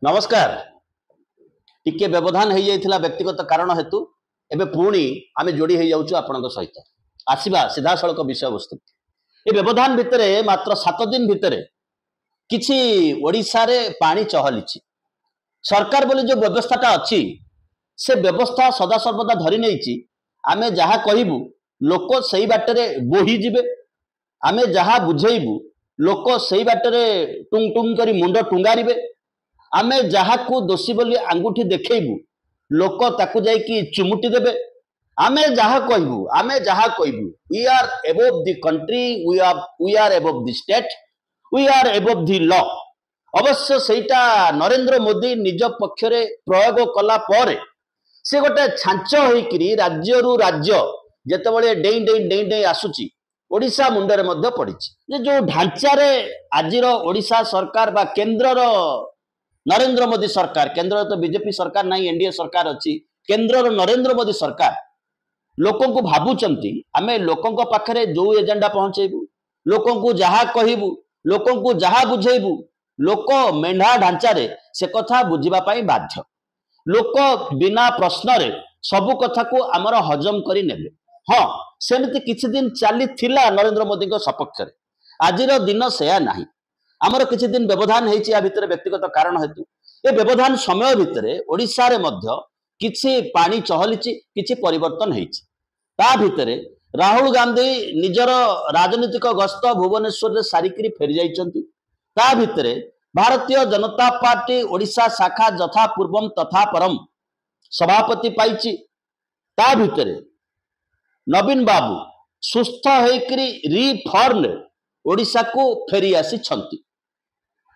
नमस्कार। टिके व्यवधान हो जाइथिला व्यक्तिगत कारण हेतु एबे पुणी आमे जोड़ी हो जाउछु आपनक सहित आसीबा सीधा सड़क विषय वस्तु ए व्यवधान भितरे मात्र 7 दिन भितरे किछि ओडिसा रे पानी चहलिछि। सरकार बोली जो व्यवस्थाटा अछि से व्यवस्था सदा सर्वदा धरि नैछि। आमे जहा कहिबु लोक सही बाटरे बोही जिबे, आमे जहा बुझेइबु लोक सही बाटरे टुंग टुंग करी मुंड टुंगारिबे, आमे जहा को दोषी बोली आंगुठी देखैबु लोक ताकू जाई कि चुमुटी देबे। आमे जहा कहिबु we are above the country, we are above the state, we are above the law. अवश्य सेटा नरेंद्र मोदी निज पक्षरे प्रयोग कला परे से गोटे छांच होइकरी राज्यरू राज्य जेतेबेले डेई डेई डेई डेई आसुची ओडिशा मुंडरे मध्य पड़िछि। जे जो ढांचारे आजिर ओडिशा सरकार बा केंद्रर नरेंद्र मोदी सरकार, केंद्र तो बीजेपी सरकार नहीं, एनडीए सरकार अच्छी, केंद्र नरेंद्र मोदी सरकार लोकों को भावुचंती आमे लोकों को पाखरे जो एजेंडा पहुंचेबू, लोकों को जहा कहबू, लोकों को जहा बुझेबू, लोक मेढ़ा ढांचारे से कथा बुझिबा पाई बाध्य। लोक बिना प्रश्न रे सबु कथा को आमर हजम करी नेबे। हाँ, सेमती किछि दिन चली थिला नरेंद्र मोदी को सपक्ष रे, आजिर दिन सेया नाही। आमर किछि दिन व्यवधान हेछि या भितरे व्यक्तिगत कारण हेतु ए व्यवधान समय भितरे ओडिसा रे मध्य किछि पानी चहलिछि, किछि परिवर्तन हेछि। ता भितरे राहुल गांधी निजर राजनीतिक गस्त भुवनेश्वर रे सारिकरी फेरी जाइछन्ति। ता भितरे भारतीय जनता पार्टी ओडिशा शाखा यथा पूर्वम तथा परम सभापति पाइछि। ता भितरे नवीन बाबू सुस्थ होइकरी रिफॉर्म ओडिशा को फेरी आसी छन्ति।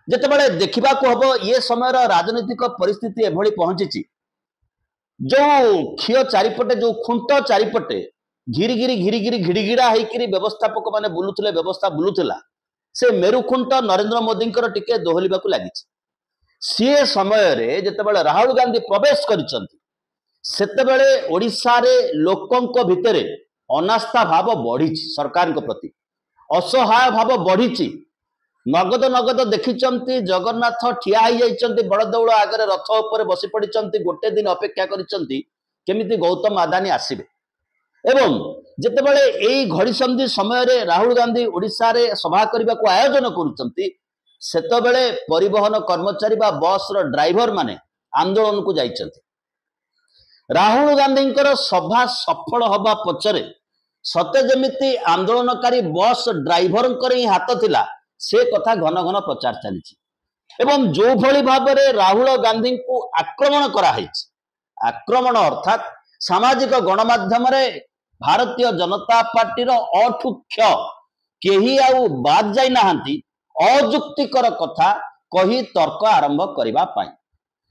जेतेबेले देखिबा को हबो ये समय राजनीतिक परिस्थिति एभली पहुंची जो खियो चारिपटे जो खुंट चारिपटे घिरी गिरी घिड़िगिड़ा होइकरी व्यवस्थापक माने बुलुथले, व्यवस्था बुलुथला से मेरुखुंट नरेंद्र मोदी टिके दोहलिबा को लागिछि। सी समय रे जेतेबेले राहुल गांधी प्रवेश करिसंति सेतेबेले ओडिसा रे लोकंक भितरे अनास्था भाव बढ़िछि, सरकार को प्रति असहाय भाव बढ़िछि। नगद नगद देखिचंती जगन्नाथ ठिया हो जाइचंती बड़ देउळ आगरे रथ ऊपर बसी पड़िचंती, गोटे दिन अपेक्षा करिचंती केमिति गौतम अदानी आसीबे। एवं जेतेबेले एई घड़ीसंधि समय रे राहुल गांधी ओडिसा रे सभा करबा को आयोजन करूचंती सेतेबेले परिवहन कर्मचारी बा बस रो ड्राइवर माने आंदोलन को जाइचंती। राहुल गांधींकर सभा सफल हबा पछरे सते जेमिति आंदोलनकारी बस ड्राइवर ही हाथ थिला से कथा घन घन प्रचार चली। एवं जो भली भाव रे राहुल गांधी को आक्रमण करा हैछि, आक्रमण अर्थात सामाजिक गणमाध्यम रे भारतीय जनता पार्टी रो अठुक्ष केही आउ बाद जाई नाहंती अजुक्तिकर कथा कही तर्क आरंभ करबा पाई।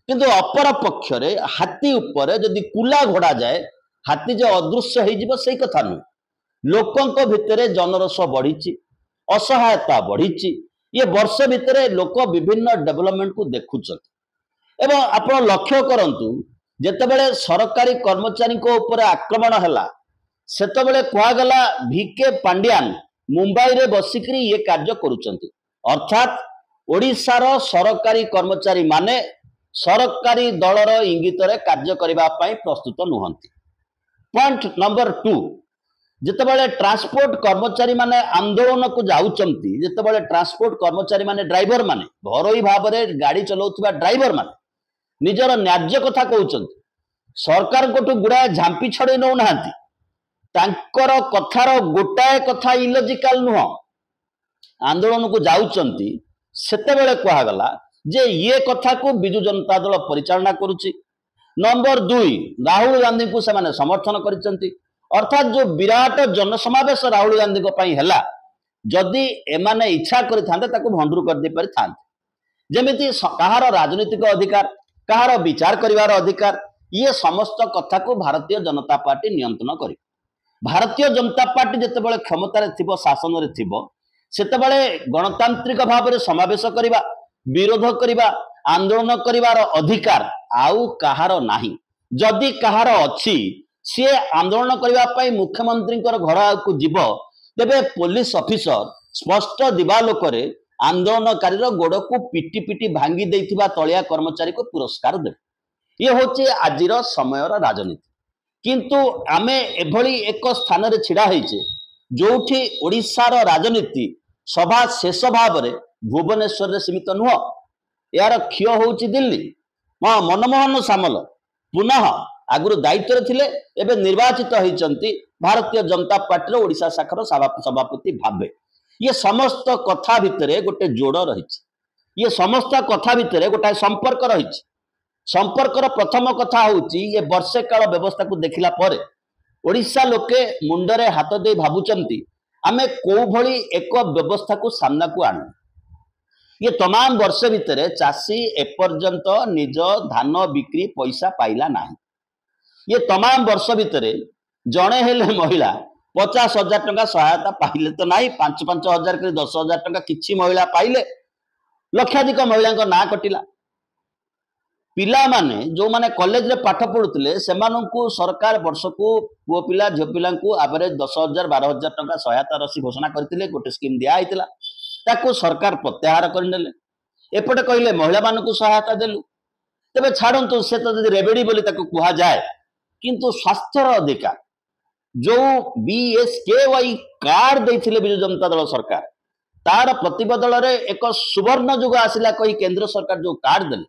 किंतु अपर पक्ष रे हाथी ऊपर जदि कुला घोड़ा जाए हाथी जो अदृश्य हो जिवो सेही कथा नु। लोकंक भितरे जनरस बढ़िछि, असहायता बढ़िछि। ये वर्ष भितरे लोक विभिन्न डेवलपमेंट को देखुछथि। एवं आपण लक्ष्य करंतु जेतेबेले सरकारी कर्मचारी को ऊपर आक्रमण हला सेतेबेले कुआ गला वीके पांड्यान मुंबई रे बसिकरी ये कार्य करूछन्ति। अर्थात ओडिसा रो सरकारी कर्मचारी माने सरकारी दलर इंगित रे कार्य करिबा पई प्रस्तुत नुहंती। पॉइंट नंबर 2, जेतेबेले ट्रांसपोर्ट कर्मचारी माने आंदोलन को जाउचंती, जेतेबेले ट्रांसपोर्ट कर्मचारी माने ड्राइवर माने घरोई भाव रे गाड़ी चलाउथबा ड्राइवर माने निजर न्याज्य कथा कहउचंती, सरकार कोटु गुडा झांपी छड़े नौ नाहंती। तांकर कथार गोटाए कथा इलॉजिकल नुह। आंदोलन को जाउचंती सेतेबेले कहा गला जे ये कथा को बिजु जनता दल परिचालना करुछि। नंबर 2, राहुल गांधी को से समर्थन करिसंती। अर्थात जो विराट जनसमावेश राहुल गांधी को पई हला जदि एमाने इच्छा करिथांते ताको भंडुर कर दे परिथांते। जेमिति कहार राजनीतिक अधिकार, कहार विचार करिवार अधिकार, ये समस्त कथा को भारतीय जनता पार्टी नियंत्रण करी। भारतीय जनता पार्टी जेतेबेले क्षमता रे थिबो, शासन रे थिबो, सेतेबेले गणतांत्रिक भाव रे समावेश करिबा, विरोध करिबा, आंदोलन करिवार अधिकार आउ कहार नाही। जदि कहार अछि सी आंदोलन करने मुख्यमंत्री घर को जीव तेबे पुलिस ऑफिसर स्पष्ट दिवालोक आंदोलनकारी गोड़ को पिटी पिटी भांगी देइथिबा तलिया कर्मचारी को पुरस्कार दे। ये होचे आजिर समय राजनीति। किंतु आमे एभली एक स्थान रे छिड़ा होइछे जोठी ओडिशार राजनीति सभा शेष भाव में भुवनेश्वर रे सीमित नुह। यार क्षय होउची दिल्ली। मनमोहन सामल पुनः आगुरु दायित्व थिले एबे निर्वाचित होइचंती भारतीय जनता पार्टी ओडिशा शाखार सभापति भावे। ये समस्त कथा भितरे गोटे जोड़ रही। ये समस्त कथा भितरे गोटे संपर्क रही। संपर्कर प्रथम कथा होउची ये वर्षे काल व्यवस्था को देखिला परे ओडिशा लोके मुंडरे हाथ दे भाबुचंती आमे को भली एक व्यवस्था को सामना को आनु। ये तमाम वर्ष भितरे चाषी एपर्यंत निज धान बिक्री पैसा पाइला नाही। ये तमाम वर्ष भितरे जणे हेले महिला 50,000 टंका सहायता पाइले तो नहीं, 5-5 हजार कर 10,000 टंका किछि महिला पाइले, लक्षाधिक महिला ना कटिला। पिला माने जो माने कॉलेज रे पाठ पढुतले सेमानंकु सरकार वर्ष को पुओ पिला झियो पिला को एवरेज 10,000 12,000 टंका सहायता राशि घोषणा करथिले। गोटे स्कीम दिया आइतिला ताको सरकार प्रत्याहार करनेले। एपटे कहले महिला मानकु सहायता देलु। तबे छाड़ंतु से तो जदि रेबेडी बोली ताको कुहा जाए, किंतु स्वास्थ्यर अधिकार जो बीएसकेवाई कार्ड देथिले बिजु जनता दल सरकार तार प्रतिबदल रे एक सुवर्ण जुग आसिला कही केंद्र सरकार जो कार्ड देले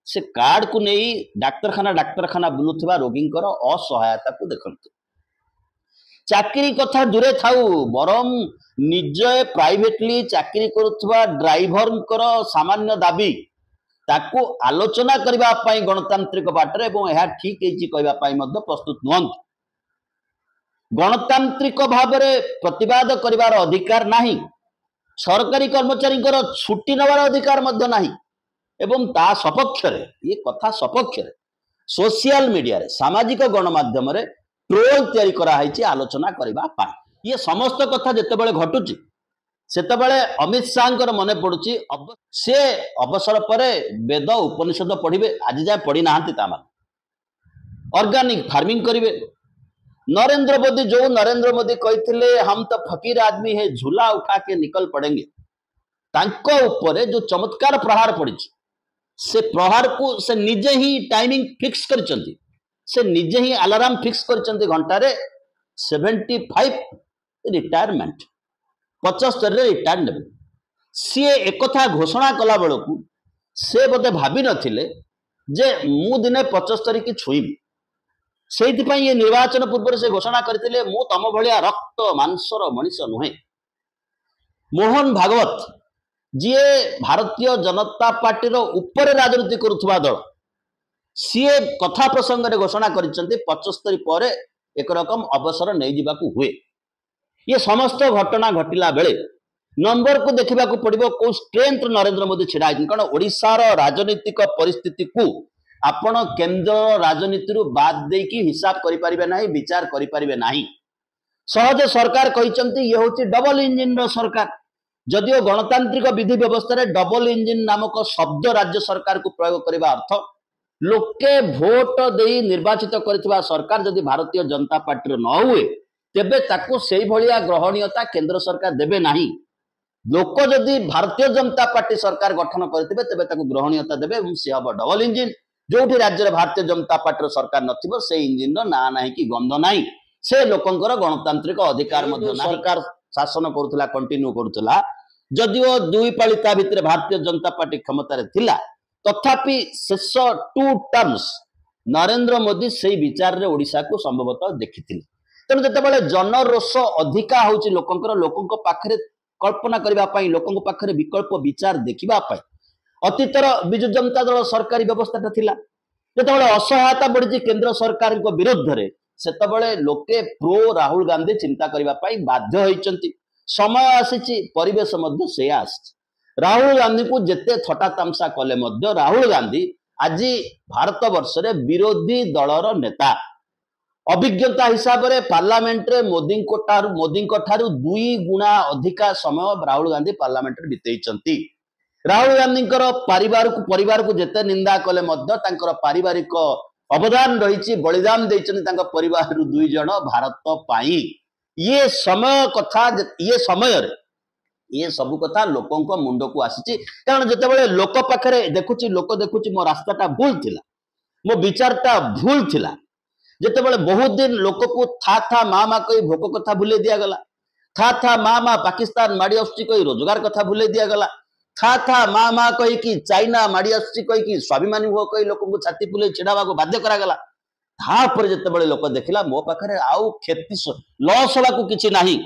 से कार्ड को नहीं डाक्तरखाना बुलुथिबा रोगींकर असहायता को देखंतु। चाकरी कथा दूरे थाउ बरम निजे प्राइवेटली चाकरी करुथबा ड्राइवरंकर सामान्य दाबी ताको आलोचना करबा पई गणतांत्रिक बाटरे एवं यह ठीक है कहबा पई मध्य प्रस्तुत नुहंतु। गणतांत्रिक भावरे प्रतिवाद करिवार अधिकार नाही, सरकारी कर्मचारी छुट्टी नवार अधिकार मध्य नाही एवं ता सपक्ष ये कथा सपक्ष सोशल मीडिया रे सामाजिक गणमाध्यम रे ट्रोल तैयारी करा है आलोचना करबा पाई। ये समस्त कथा जेतेबेले घटुची सेतेबेले अमित शाह मने पड़ुची से अवसर परे वेद उपनिषद पढ़िबे। आज जाए पढ़ी नाहंती तामान ऑर्गेनिक फार्मिंग करिवे। नरेंद्र मोदी जो नरेंद्र मोदी कहते हम तो फकीर आदमी है झूला उठा के निकल पड़ेंगे, तांको ऊपर जो चमत्कार प्रहार पड़ी से प्रहार को से निजे ही टाइमिंग फिक्स करचंती, से निजे ही अलार्म फिक्स करचंती घंटारे 75 रिटायरमेंट 75 रे रिटायर नेबे। सी एक कथा घोषणा कला बेलू से बोधे भाभी नथिले जे मु दिने 75 की छुईबी। से ये निर्वाचन पूर्व से घोषणा करते मु तम भलिया रक्त मांसर मनीष नुहे। मोहन भागवत जी भारतीय जनता पार्टी ऊपर राजनीति करुवा दल सी कथा प्रसंग में घोषणा कर 75 पर एक रकम अवसर नहीं जावाक हुए। ये समस्त घटना घटिला बेले नंबर को देखा पड़ो कौ स्ट्रेंथ नरेंद्र मोदी छिड़ा कारण ओडिशार राजनीतिक परिस्थिति को आपण केंद्र राजनीति बाद देकी हिसाब करें ना, विचार करें ना। सहज सरकार कहते ये हूँ डबल इंजिन रो सरकार। जदियो गणतांत्रिक विधि व्यवस्था डबल इंजिन नामक शब्द राज्य सरकार को प्रयोग करने अर्थ लोके भोट दे निर्वाचित कर सरकार जदि भारतीय जनता पार्टी न हुए तेबे ताको सेई भलिया ग्रहणीयता केंद्र सरकार देबे नाही। लोक जदि भारतीय जनता पार्टी सरकार गठन करथिबे तेबे ताको ग्रहणीयता देबे एवं से हम डबल इंजिन जो राज्य भारतीय जनता पार्टी सरकार नथिबो से इंजिन ना नाही कि गंध नाही, से लोकंकर गणतांत्रिक अधिकार मध्य सरकार शासन करुला कंटिन्यू करुला। जदिओ दुई पालिता भितर भारतीय जनता पार्टी क्षमतार थिला तथापि शेष 2 टर्म्स नरेंद्र मोदी से विचार रे ओडिशा को संभवतः देखिथिले। तेणु जितेबाला जनरोष अधिका होची लोकंकर पाखरे कल्पना करने लोकों पाखरे विकल्प विचार देखा अतीतर विजु जनता दल सरकारी व्यवस्था थिला जितेबाला असहायता बढ़ी केंद्र सरकार विरुद्ध रे सेतबेले लोके प्रो राहुल गांधी चिंता करने बाध्य होइचंती। समय आसी परिवेश मध्य से आसी राहुल गांधी को जेते थटा तामसा कले मध्य राहुल गांधी आज भारत वर्ष रे विरोधी दलर नेता अभिज्ञता हिसाब से पार्लियामेंट रे मोदी ठारू 2 गुणा अधिका समय राहुल गांधी पार्लियामेंट रे बितेइचंती। राहुल गांधी परिवार को जेते निंदा कले मध्य तांकर पारिवारिक अवदान रही बलिदान देइचंती परिवार 2 जन भारत पाई। ये समय कथा ये समय ये सब कथा लोकों मुंड को आसी कारण जिते लोक पाखे देखुची मो रास्ताटा भूल थिला मो विचारटा भूल थिला जिते बहुत दिन लोक को था माँ कही भोक कथा भूले दिगला था माँ पाकिस्तान माड़ी आसुची कही रोजगार कथा भूले दिगला था माँ कही कि चाइना माड़ी आसुची कही स्वाभिमानी हुआ कही लोक छाती फुले छिड़ा बाध्य करागला तापर जिते लोक देखला मो पाखे आउ क्षति लॉस हवा किसी नहीं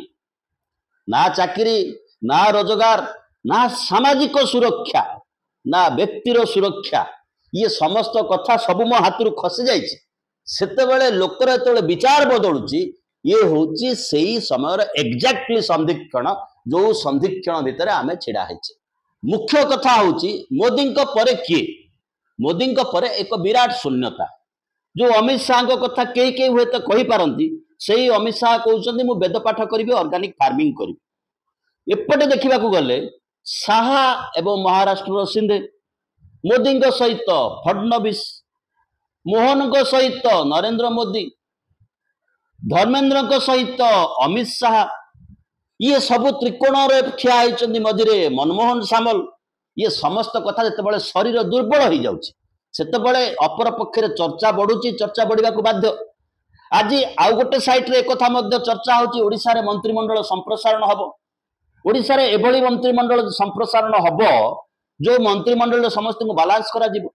ना चाकरी ना रोजगार ना सामाजिक सुरक्षा ना व्यक्तिर सुरक्षा ये समस्त कथा सब मो हाथ खसी जाते लोकर जो विचार बदलुची ये हूँ से समय एक्जाक्टली संधिक्षण जो संधिक्षण भितर आम छिड़ा मुख्य कथा हूँ मोदी परे किए मोदी परे एक विराट शून्यता जो अमित शाह कथा कई कई हुए तो कही पारती से अमित शाह कहते मुझे वेद पाठ करी ऑर्गेनिक फार्मिंग करी एपटे देखा गले शाह एवं महाराष्ट्र सिंधे मोदी सहित फडणवीस मोहन सहित नरेंद्र मोदी धर्मेंद्र सहित अमित शाह ये सब त्रिकोण ठिया होती मझे मनमोहन सामल ये समस्त कथा जिते शरीर दुर्बल हो जाऊँगी सेतबले अपर पक्षे चर्चा बढ़ुची चर्चा बढ़ा बाध्य आज आउ गोटे साइट एक चर्चा होची ओडिशा रे मंत्रिमंडल संप्रसारण हम ओडिशा रे एभली मंत्रिमंडल संप्रसारण हम जो मंत्रिमंडल समस्त को बालांस करा जिवो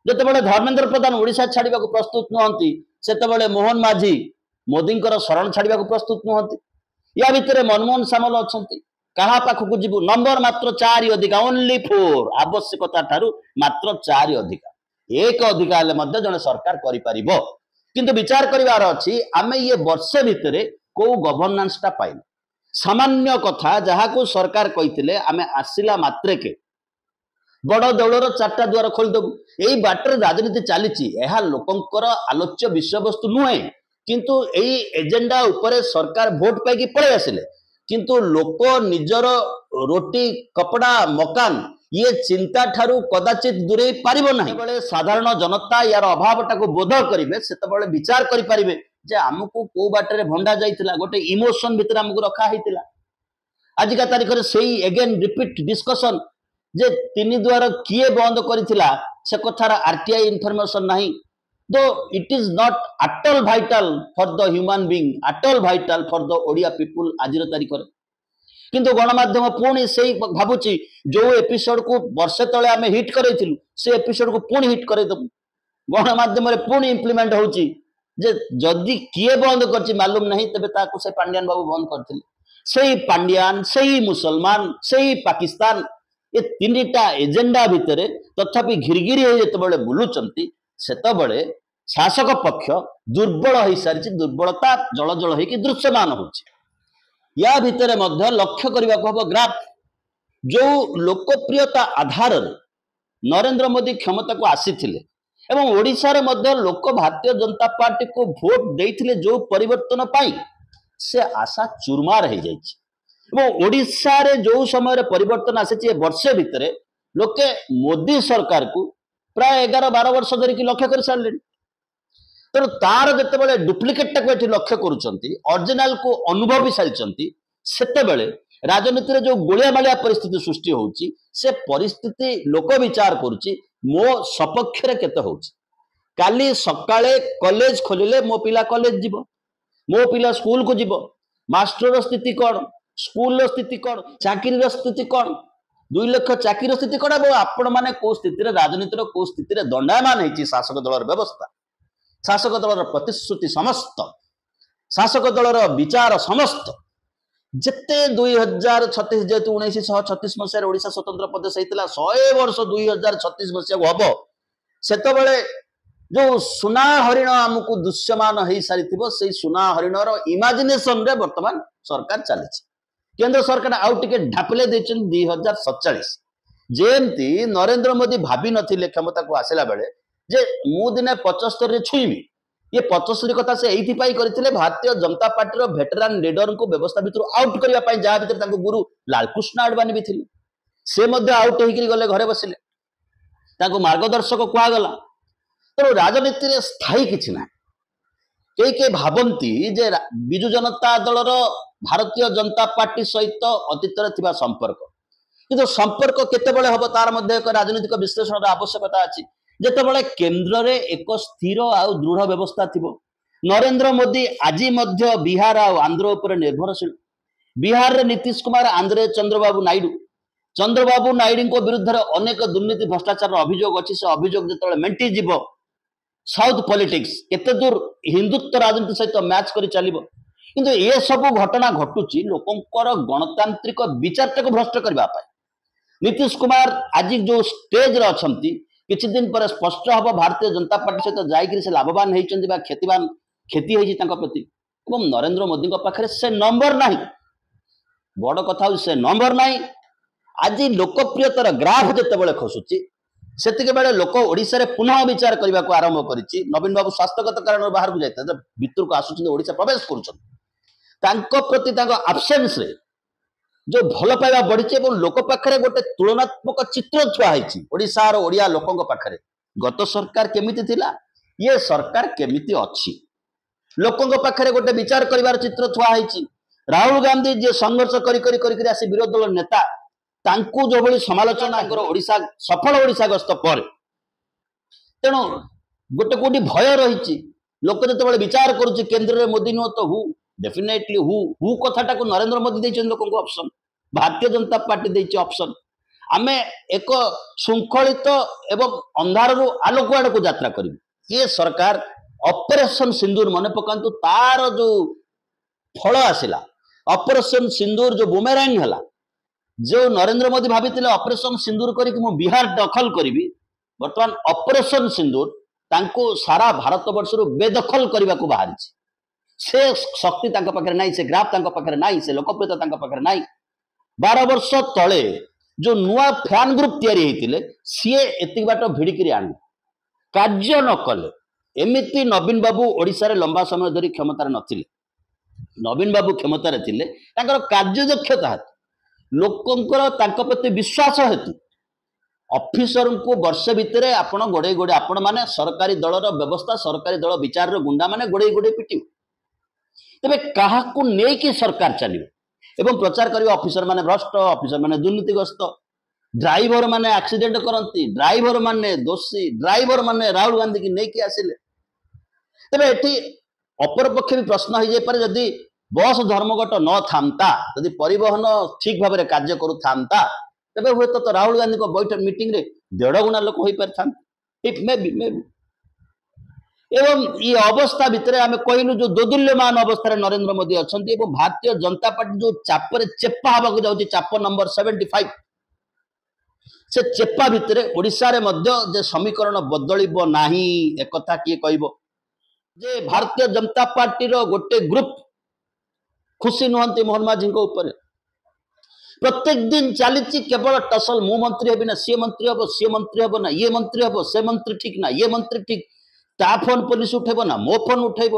जेतेबेले धर्मेंद्र प्रधान ओडिशा छाड़िबा को प्रस्तुत नहंती सेतेबेले मोहन माझी मोदी शरण छाड़िबा को प्रस्तुत नहंती या भितर मनमोहन सामल अछंती कहा पाखक जीवु नंबर मात्र 4 अधिका ओनली 4 आवश्यकता ठारू मात्र 4 अधिका एक अधिका हेले जने सरकार करि परिबो किंतु विचार करिवार अछि आमे ये वर्षे भितरे को गवर्नेंस टा पाइल सामान्य कथा जहाँ को सरकार कहिथिले आमे आसिला मात्रे के बड़ दौड़र 4टा द्वार खोलदेबू यही बाटर राजनीति चली लोकंकर आलोच्य विषय वस्तु नुहे किंतु यही एजेंडा उपरे सरकार भोट पाई पड़े आसिले किंतु लोक निजर रोटी कपड़ा मकान ये चिंता ठारू कदाचित दूरे पारिबो नाही बेले साधारण जनता यार अभावटा को बोध करिवे सेतबेले विचार करि परिबे जे हमकु को बाटरे भंडा जाइतिला गोटे इमोशन भितर हमकु रखा हितिला आजिका तारीख रे सेही अगेन रिपीट डिस्कशन जे 3 द्वार किए बंद करितिला से कथार आरटीआई इनफॉरमेशन नाही though it is not at all vital for the human being at all vital for the Odia people आजिर तारीख रे किंतु गणमाध्यम पुणी से भावुची जो एपिसोड को वर्षे तले आम हिट करइथिलु से एपिसोड को पुणी हिट करइदबु गणमाध्यम रे पुणी इम्प्लीमेंट होची जे जदि किए बंद करछि मालूम नहीं तबे ताको से पांड्यान बाबू बंद करथिले सेही पांड्यान सेही मुसलमान सेही पाकिस्तान ये 3टा एजेंडा भितरे तथापि घिरघिरी हो जेतेबेले बुलुचंती सेतेबेले शासक पक्ष दुर्बल हो सारी दुर्बलता जल जल होइकि दृश्यमान होची या भितर मध्य लक्ष्य करने को हम ग्राफ जो लोकप्रियता आधार नरेंद्र मोदी क्षमता को आसीथिले एवं ओडिशा रे मध्य लोक भारतीय जनता पार्टी को भोट देइथिले जो परिवर्तन पाई से आशा चूरमार हो जाइए ओडिशा रे जो समय परिवर्तन आसी वर्षे भितर लोके मोदी सरकार को प्राय 11-12 वर्ष धरिकी लक्ष्य कर सारे तेणु तार जिते डुप्लिकेट टाक लक्ष्य करिजिनाल को अनुभवी सारी सेतेबेले राजनीति रे जो गोलिया मालिया परिस्थिति सृष्टि होउची से परिस्थिति लोक विचार करुची मो सपक्ष रे केते होउची काली सकाळे कॉलेज खोलिले मो पिला कॉलेज जीवो मो पिला स्कूल को जीवो मास्टर स्थिति कौन स्कूल स्थिति कौन चाकरी स्थिति कौन 2 लाख चाकरी स्थिति कौन आपण माने को स्थिति राजनीति को स्थिति दंडायमान होती शासक दलर व्यवस्था शासक दलर प्रतिश्रुति समस्त शासक दलर विचार समस्त जिते 2036 जेतु 1936 मसीह ओडिशा स्वतंत्र प्रदेश होता 100 वर्ष 2036 मसीह हम सेतबेले जो सुना हरिण आमको दृश्यमान हो सारी से सुना हरिणर इमाजिनेशन रे वर्तमान सरकार चली केंद्र सरकार आउ टिके ढापिले 2047 जेमती नरेंद्र मोदी भाभी नथिले क्षमता को आसिला बेले जे मु दिने 75 रे छुईबी ये 75 कथा से एइथिपाई करथिले भारतीय जनता पार्टी रो वेटरान लीडर को व्यवस्था भितर आउट करिया पई जहा भितर तांको गुरु लालकृष्ण आडवाणी भी थिले से मध्य आउट होइकरी गले घरे बसिले तांको मार्गदर्शक कुआ गला तो राजनीति रे स्थायी किछि ना के भावती जे विजु जनता दलर भारतीय जनता पार्टी सहित अतीत संपर्क किंतु संपर्क केतेबेले हम तार मध्य एक राजनीतिक विश्लेषण आवश्यकता अच्छी जितेबाला केन्द्र में एक स्थिर आउ दृढ़ व्यवस्था थी। नरेंद्र मोदी आज बिहार आंध्र उपर निर्भरशील। बिहार रे नीतीश कुमार, आंध्र चंद्रबाबू नायडू को विरुद्ध अनेक दुर्नीति भ्रष्टाचार अभियोग अच्छी। से अभियोग जो मेंटी जीव साउथ पॉलिटिक्स केते दूर हिंदुत्व राजनीति सहित मैच कर चलो किंतु ये सब घटना घटुची लोकंकर गणतांत्रिक विचार को भ्रष्ट करने। नीतीश कुमार आज जो स्टेज रे अछंती किछि दिन पर स्पष्ट हम भारतीय जनता पार्टी सहित जाइकरी से लाभवान होइचंदी बा क्षति होइछि तांका प्रति। एवं नरेंद्र मोदी पाखरे से नंबर नहीं। बड़ कथा से नंबर नहीं। आज लोकप्रियतार ग्राफ जितेबाला खसुची सेतिके बेले लोक ओडिशा रे पुनः विचार करने को आरंभ करिछि। नवीन बाबू स्वास्थ्यगत कारण बाहर को जाइता भितर को आसुछन ओडिशा प्रवेश करुछन तांको प्रति तांको एब्सेंस रे जो भल पाइबा बढ़ी लोक पाखरे गोटे तुलनात्मक चित्र छुआ है ओडिशा रो ओडिया लोकंक पाखरे गत सरकार केमिति थिला ये सरकार केमिति अछि लोकंक पाखरे गोटे विचार करिवार चित्र छुआ है। राहुल गांधी जे संघर्ष करी आसी विरोधी दल नेता तांकू जो भली समालोचना ओडिशा सफल ओडिशा गस्त पर तेणु गोटे कोटी भय रही लोक जो विचार करुच्ची केन्द्र में मोदी नुह तो हु डेफिनेटली हु कथाटा को नरेंद्र मोदी देइछन लोक को option. Bharatiya Janata party देइछ option. आमे एक शृंखलित एवं अंधार रु आलोक आड़ को यात्रा करिबु। ये सरकार ऑपरेशन सिंदूर मन पकांतु तार जो फल आसिला ऑपरेशन सिंदूर जो बुमेरांग हला जो नरेंद्र मोदी भाभी ऑपरेशन सिंदूर करी मु बिहार दखल करी बर्तमान ऑपरेशन सिंदूर तांको सारा भारत वर्ष बेदखल करने को बाहरी से शक्ति तांका पाखरे नहीं से ग्राफ तांका पाखरे नहीं से लोकप्रियता तांका पाखरे नहीं। 12 वर्ष तले जो नुआ फैन ग्रुप तैयारी होते सी एति बाट भिड़िकी आण कार्य न कले एमती नवीन बाबू ओडिशा रे लंबा समय धरी क्षमतार नथिले। नवीन बाबू क्षमतार थिले तांकर कार्यदक्षता हेतु लोकंकर तांका प्रति विश्वास हेतु ऑफिसर को वर्ष भितर आपण गोड़े गोड़े आपण माने सरकारी दलर व्यवस्था सरकारी दल विचार गुंडा माने गोड़े गोड़े पिटिव तेरे क्या नहीं सरकार चलो एवं प्रचार कर ऑफिसर माने भ्रष्ट ऑफिसर माने दुर्नीतिग्रस्त ड्राइवर माने एक्सीडेंट करती ड्राइवर माने दोषी ड्राइवर माने राहुल गांधी की नहीं आसिले तेरे एटी अपर पक्ष भी प्रश्न हो जाए जदि बस धर्मघट न था जदि परिवहन ठीक भाव में कार्य करूता तेरे हे तो राहुल गांधी को बैठक मीटिंग रे 1.5 गुणा लोक हो पारि इट मे बी एवं ये अवस्था भितर आम कहलु जो दोदुल्यमान अवस्था नरेंद्र मोदी अच्छा भारतीय जनता पार्टी जो चापर चेपा हवाक जाऊँगी चाप नंबर 75 से चेपा भितर ओडिशा रे मध्य जे समीकरण बदलिबो नाही एक कथा किए कहबो जे भारतीय जनता पार्टी रो गोटे ग्रुप खुशी नुहंती मोहन माझी ऊपर प्रत्येक दिन चली केवल टसल मु मंत्री हेबी ना सी मंत्री हम सी मंत्री हम ना ये मंत्री हम से मंत्री ठीक ना ये मंत्री ठीक ता फोन पुलिस उठेब ना मो फोन उठेब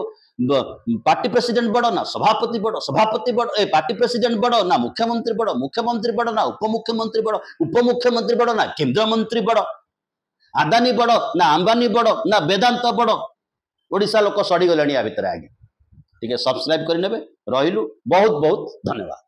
पार्टी प्रेसिडेंट बड़ ना सभापति बड़ पार्टी प्रेसिडेंट बड़ ना मुख्यमंत्री बड़ ना उपमुख्यमंत्री बड़ ना केंद्र मंत्री बड़ आदानी बड़ ना अंबानी बड़ ना वेदांत बड़ ओडिशा लोक सड़ी गले या भितर आगे टे सब्सक्राइब करने रही बहुत बहुत धन्यवाद।